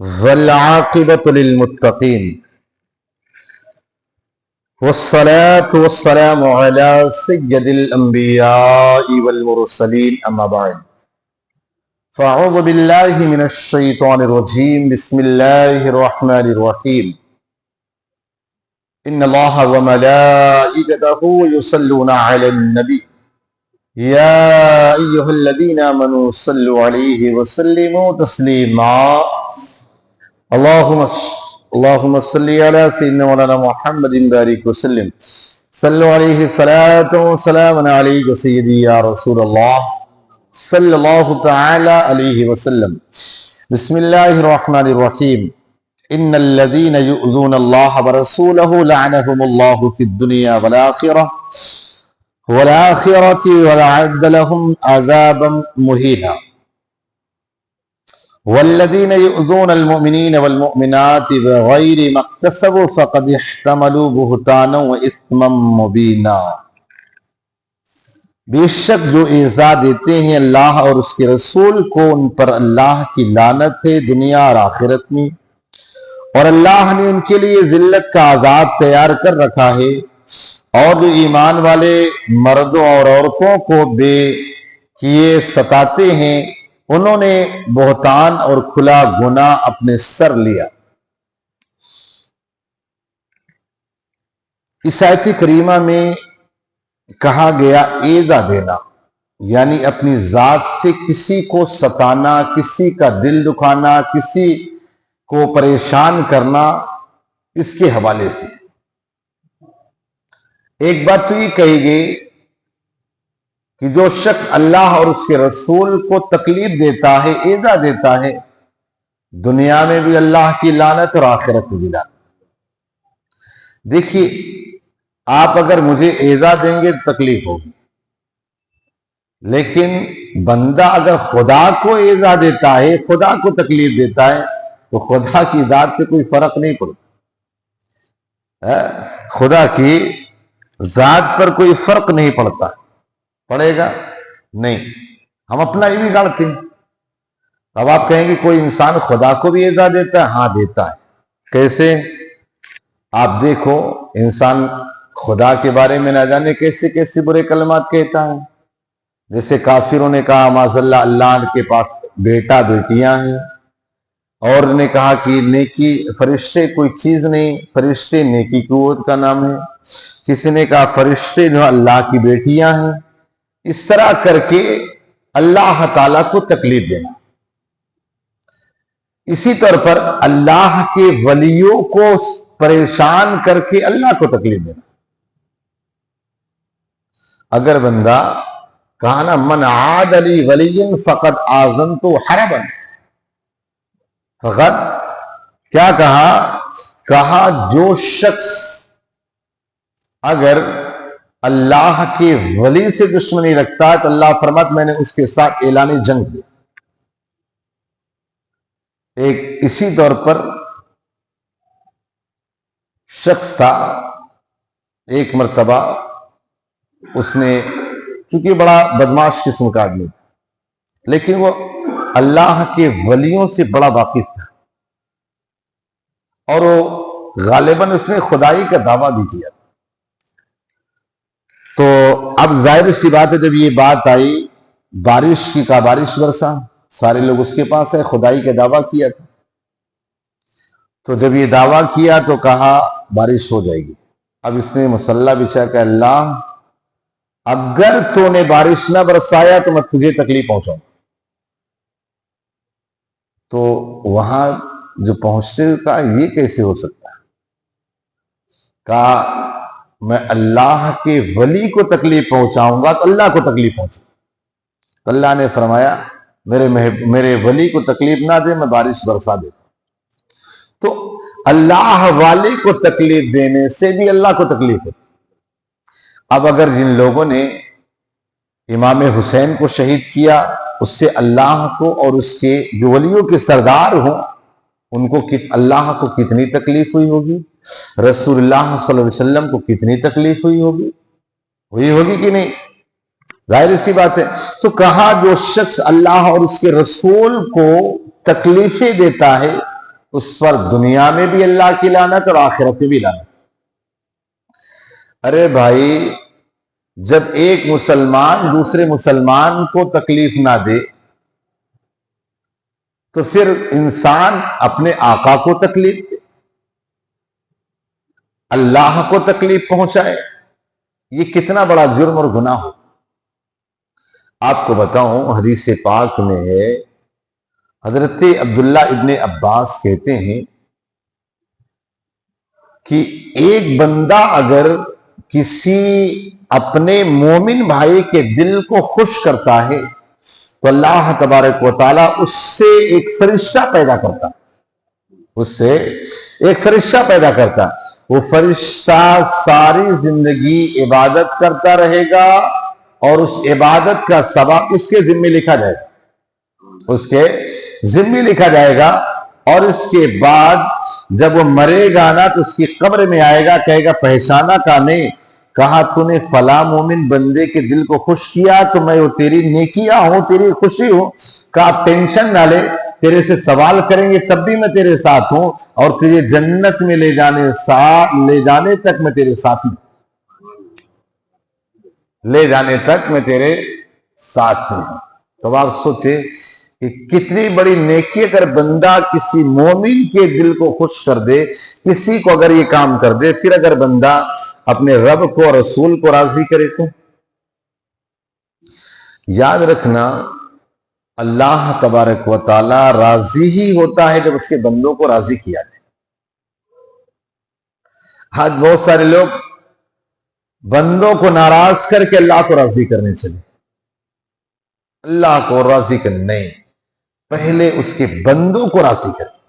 والعاقبة للمتقين والصلاة والسلام على سيد الأنبياء والمرسلين أما بعد فأعوذ بالله من الشيطان الرجيم بسم الله الرحمن الرحيم إن الله وملائكته يصلون على النبي يا أيها الذين آمنوا صلوا عليه وسلموا تسليما اللهم صل على سيدنا مولانا محمد بارك وسلم صلوا عليه صلاة وسلام عليك سيدي يا رسول الله صلى الله تعالى عليه وسلم بسم الله الرحمن الرحيم إن الذين يؤذون الله ورسوله لعنهم الله في الدنيا والآخرة ولأعد لهم عذابا مهينا والذين يؤذون المؤمنين والمؤمنات بغير ما اكتسبوا فقد احتملوا بهتانا وإثما مبينا بے شک جو ایذا دیتے ہیں اللہ اور اس کے رسول کو ان پر اللہ کی لعنت ہے دنیا اور آخرت میں، اور اللہ نے ان کے لیے ذلت کا عذاب تیار کر رکھا ہے، اور جو ایمان والے مردوں اور عورتوں کو بے کیے ستاتے ہیں انہوں نے بہتان اور کھلا گناہ اپنے سر لیا۔ اس آیت کریمہ میں کہا گیا ایذا دینا، یعنی اپنی ذات سے کسی کو ستانا، کسی کا دل دکھانا، کسی کو پریشان کرنا، اس کے حوالے سے ایک بات تو یہ کہی گئی کہ جو شخص اللہ اور اس کے رسول کو تکلیف دیتا ہے، ایذا دیتا ہے، دنیا میں بھی اللہ کی لعنت اور آخرت میں بھی لعنت۔ دیکھیے، آپ اگر مجھے ایذا دیں گے تو تکلیف ہوگی، لیکن بندہ اگر خدا کو ایذا دیتا ہے، خدا کو تکلیف دیتا ہے، تو خدا کی ذات سے کوئی فرق نہیں پڑتا، خدا کی ذات پر کوئی فرق نہیں پڑتا، پڑے گا نہیں، ہم اپنا ہی بگاڑتے ہیں۔ اب آپ کہیں گے کوئی انسان خدا کو بھی ایذا دیتا ہے؟ ہاں دیتا ہے۔ کیسے؟ آپ دیکھو، انسان خدا کے بارے میں نہ جانے کیسے کیسے برے کلمات کہتا ہے۔ جیسے کافروں نے کہا معاذ اللہ، اللہ کے پاس بیٹا بیٹیاں ہیں، اور نے کہا کہ نیکی فرشتے کوئی چیز نہیں، فرشتے نیکی قوت کا نام ہے۔ کسی نے کہا فرشتے جو اللہ کی بیٹیاں ہیں۔ اس طرح کر کے اللہ تعالیٰ کو تکلیف دینا۔ اسی طور پر اللہ کے ولیوں کو پریشان کر کے اللہ کو تکلیف دینا۔ اگر بندہ کہا نا من عاد لی ولی فقد آذنت حربا، فقط کیا کہا جو شخص اگر اللہ کے ولی سے دشمنی رکھتا ہے تو اللہ فرماتا میں نے اس کے ساتھ اعلان جنگ کیا۔ ایک اسی طور پر شخص تھا، ایک مرتبہ اس نے، کیونکہ بڑا بدماش قسم کا آدمی تھا، لیکن وہ اللہ کے ولیوں سے بڑا واقف تھا، اور وہ غالباً اس نے خدائی کا دعویٰ بھی کیا۔ تو اب ظاہر سی بات ہے، جب یہ بات آئی بارش کی، کا بارش برسا، سارے لوگ اس کے پاس ہے، خدائی کا دعویٰ کیا تھا۔ تو جب یہ دعویٰ کیا تو کہا بارش ہو جائے گی۔ اب اس نے مصلی بچھا کہ اللہ اگر تو نے بارش نہ برسایا تو میں تجھے تکلیف پہنچاؤں۔ تو وہاں جو پہنچتے کہا یہ کیسے ہو سکتا ہے؟ کہا میں اللہ کے ولی کو تکلیف پہنچاؤں گا تو اللہ کو تکلیف پہنچے۔ تو اللہ نے فرمایا میرے ولی کو تکلیف نہ دے، میں بارش برسا دے۔ تو اللہ والے کو تکلیف دینے سے بھی اللہ کو تکلیف ہے۔ اب اگر جن لوگوں نے امام حسین کو شہید کیا، اس سے اللہ کو اور اس کے جو ولیوں کے سردار ہوں ان کو اللہ کو کتنی تکلیف ہوئی ہوگی، رسول اللہ صلی اللہ علیہ وسلم کو کتنی تکلیف ہوئی ہوگی کہ نہیں؟ ظاہر سی بات ہے۔ تو کہا جو شخص اللہ اور اس کے رسول کو تکلیفیں دیتا ہے اس پر دنیا میں بھی اللہ کی لعنت اور آخرت میں بھی لعنت۔ ارے بھائی، جب ایک مسلمان دوسرے مسلمان کو تکلیف نہ دے تو پھر انسان اپنے آقا کو تکلیف دے، اللہ کو تکلیف پہنچائے، یہ کتنا بڑا جرم اور گناہ ہو۔ آپ کو بتاؤں، حدیث پاک میں ہے، حضرت عبداللہ ابن عباس کہتے ہیں کہ ایک بندہ اگر کسی اپنے مومن بھائی کے دل کو خوش کرتا ہے تو اللہ تبارک و تعالیٰ اس سے ایک فرشتہ پیدا کرتا، اس سے ایک فرشتہ پیدا کرتا، وہ فرشتہ ساری زندگی عبادت کرتا رہے گا اور اس عبادت کا ثواب اس کے ذمہ لکھا جائے گا، اس کے ذمہ لکھا جائے گا، اور اس کے بعد جب وہ مرے گا نا تو اس کی قبر میں آئے گا، کہے گا پہچانا کا نہیں؟ کہا تو نے فلاں مومن بندے کے دل کو خوش کیا تو میں وہ تیری نیکیاں ہوں، تیری خوشی ہوں۔ کہا ٹینشن نہ لے، تیرے سے سوال کریں گے تب بھی میں تیرے ساتھ ہوں، اور تجھے جنت میں لے جانے تک میں تیرے ساتھ ہوں، لے جانے تک میں تیرے ساتھ ہوں۔ تو آپ سوچے کہ کتنی بڑی نیکی اگر بندہ کسی مومن کے دل کو خوش کر دے، کسی کو اگر یہ کام کر دے، پھر اگر بندہ اپنے رب کو اور رسول کو راضی کرے تو یاد رکھنا، اللہ تبارک و تعالی راضی ہی ہوتا ہے جب اس کے بندوں کو راضی کیا جائے۔ آج بہت سارے لوگ بندوں کو ناراض کر کے اللہ کو راضی کرنے چلے، اللہ کو راضی کرنے نہیں، پہلے اس کے بندوں کو راضی کرے۔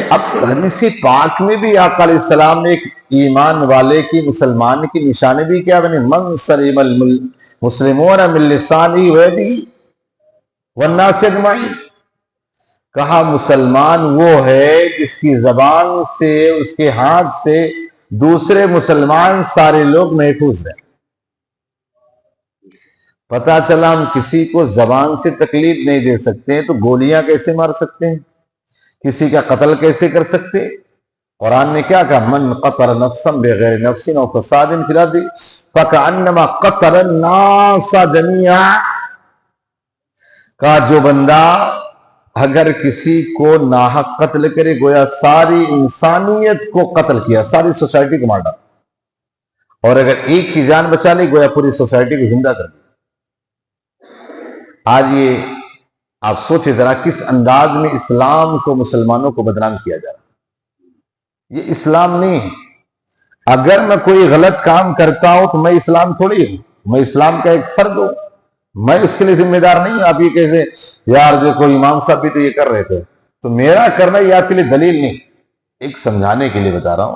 اب حدیث پاک میں بھی آقا علیہ السلام نے ایک ایمان والے کی، مسلمان کی نشانی بھی کیا بنے، من سلم المسلمون من لسانہ ویدہ والناس اجمعین، کہا مسلمان وہ ہے جس کی زبان سے، اس کے ہاتھ سے دوسرے مسلمان سارے لوگ محفوظ رہیں۔ پتا چلا ہم کسی کو زبان سے تکلیف نہیں دے سکتے ہیں تو گولیاں کیسے مار سکتے ہیں، کسی کا قتل کیسے کر سکتے؟ قرآن نے کیا کہا، من قتل نفسا بغیر نفس او فساد فی الارض فکأنما قتل الناس جميعا، کہا جو بندہ اگر کسی کو ناحق قتل کرے گویا ساری انسانیت کو قتل کیا، ساری سوسائٹی کو مار ڈالا، اور اگر ایک کی جان بچا لی گویا پوری سوسائٹی کو زندہ کر دیا۔ آج یہ آپ سوچیں ذرا کس انداز میں اسلام کو، مسلمانوں کو بدنام کیا جا رہا۔ یہ اسلام نہیں ہے۔ اگر میں کوئی غلط کام کرتا ہوں تو میں اسلام تھوڑی ہوں، میں اسلام کا ایک فرد ہوں، میں اس کے لیے ذمہ دار نہیں ہوں۔ آپ یہ کیسے یار دیکھو امام صاحب بھی تو یہ کر رہے تھے، تو میرا کرنا یہ آپ کے لیے دلیل نہیں، ایک سمجھانے کے لیے بتا رہا ہوں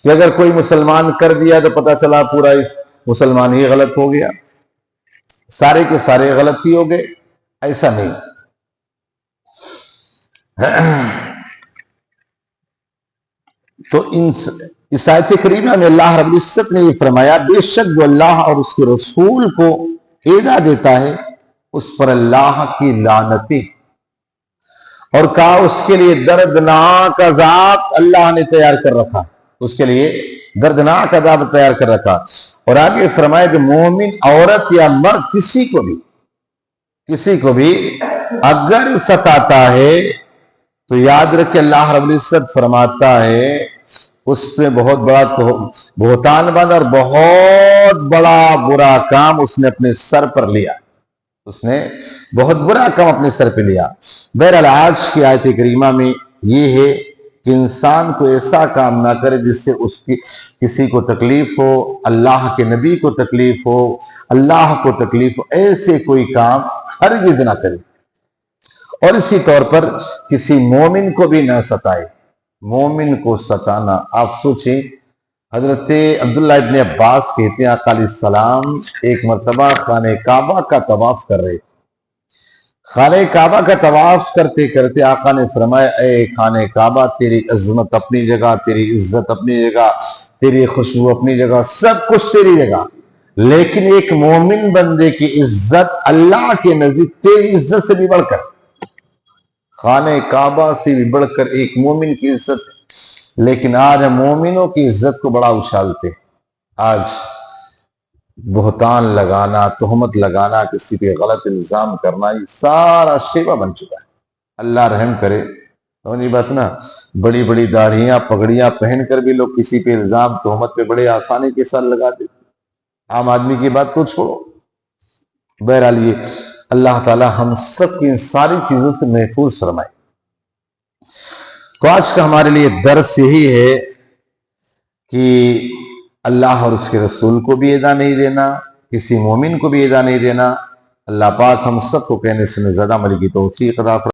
کہ اگر کوئی مسلمان کر دیا تو پتا چلا پورا اس مسلمان ہی غلط ہو گیا، سارے کے سارے غلط ہی ہو گئے، ایسا نہیں۔ تو اس آیت کریمہ میں اللہ رب العزت نے یہ فرمایا، بے شک جو اللہ اور اس کے رسول کو ایذا دیتا ہے اس پر اللہ کی لعنتیں، اور کہا اس کے لیے دردناک عذاب اللہ نے تیار کر رکھا، اس کے لیے دردناک عذاب تیار کر رکھا۔ اور آگے فرمایا کہ مومن عورت یا مرد کسی کو بھی اگر ستاتا ہے تو یاد رکھ کے اللہ رب العزت فرماتا ہے اس پہ بہت بڑا بہتان بند اور بہت بڑا برا کام اس نے اپنے سر پر لیا، اس نے بہت برا کام اپنے سر پہ لیا۔ بہرحال آج کی آیت کریمہ میں یہ ہے کہ انسان کو ایسا کام نہ کرے جس سے اس کی کسی کو تکلیف ہو، اللہ کے نبی کو تکلیف ہو، اللہ کو تکلیف ہو، ایسے کوئی کام ہرگز نہ کرے، اور اسی طور پر کسی مومن کو بھی نہ ستائے۔ مومن کو ستانا، آپ سوچیں، حضرت عبداللہ ابن عباس کہتے ہیں آقا علیہ السلام ایک مرتبہ خانہ کعبہ کا طواف کر رہے، خانہ کعبہ کا طواف کرتے کرتے آقا نے فرمایا، اے خانہ کعبہ تیری عظمت اپنی جگہ، تیری عزت اپنی جگہ، تیری خوشبو اپنی جگہ، سب کچھ تیری جگہ، لیکن ایک مومن بندے کی عزت اللہ کے نزدیک تیری عزت سے بھی بڑھ کر، خانہ کعبہ سے بھی بڑھ کر ایک مومن کی عزت ہے، لیکن آج ہم مومنوں کی عزت کو بڑا اچھالتے ہیں۔ آج بہتان لگانا، تہمت لگانا، کسی پہ غلط الزام کرنا، یہ سارا شیوا بن چکا ہے۔ اللہ رحم کرے، نہیں بات نا، بڑی بڑی داڑھیاں پگڑیاں پہن کر بھی لوگ کسی پہ الزام تہمت پہ بڑے آسانی کے ساتھ لگا دیتے۔ عام آدمی کی بات کو چھوڑو۔ بہرحال یہ اللہ تعالی ہم سب کی ان ساری چیزوں سے محفوظ فرمائے۔ تو آج کا ہمارے لیے درس یہی ہے کہ اللہ اور اس کے رسول کو بھی ایذا نہیں دینا، کسی مومن کو بھی ایذا نہیں دینا۔ اللہ پاک ہم سب کو کہنے سے زیادہ عمل کی توفیق عطا فرمائے۔